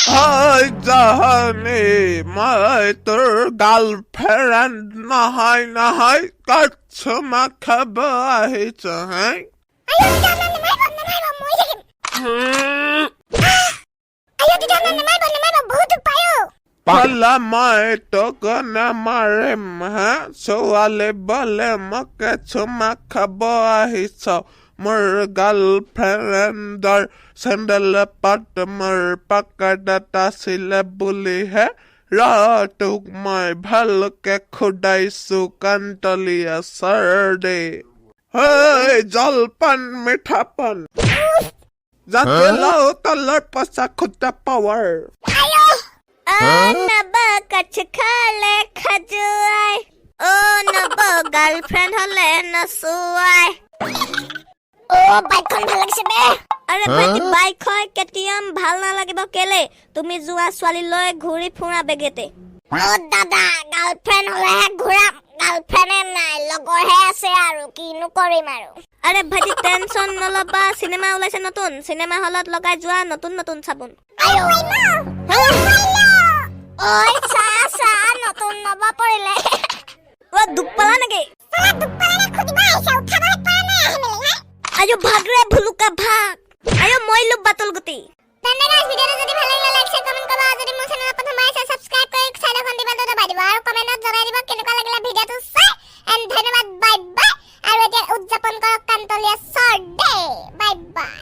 Hi, Jahani, my girlfriend nahay kaçma kabahi chahay. Pala mai to gana mare ma so ale bale maka chuma kabahi so mer girlfriend sandal pat mer pakadata sile buli hai ratuk mai bhalke khudaisu kantalia sarde. Hey jalpan mithapan jate lao talar pasa khuda power. Naba kachikale khajuai. Naba girlfriend hole nasuai. Bike kon bhal lagise be. Are bhai bike hoy KTM bhal na lagibo kele tumi jua swali loy ঘুরি ফুৰা বেগেতে দাদা girlfriend হলে ঘুৰা girlfriend নাই লগৰ হে আছে আৰু কিনো কৰিম আৰু আৰে ভাজি টেনশন নলবা সিনেমা ওলাইছে নতুন সিনেমা হলত লগাই যোৱা নতুন চাবুন ওই সা নতুন নবা পৰিলে দুপলা নেকি দুপলা খুদিবা আইছা উঠাব পৰা নাই আহিলে আয়ো ভাগৰে ভুলুকা ভাগ আয়ো মইলু বাতল গতি তেনে গাইস ভিডিওটো যদি ভাল লাগিলে লাইক শেয়ার কমেন্ট কৰবা যদি মোৰ চেনেলত প্ৰথম আহিছে সাবস্ক্ৰাইব কৰি চাইডখন দিবা দবাই দিবা আৰু কমেন্টত জনাই দিবা কেনেকুৱা লাগিলে ভিডিওটো চাই এন্ড ধন্যবাদ বাই বাই আৰু এতিয়া উদযাপন কৰক কান্তলিয়া সৰ্ডে বাই বাই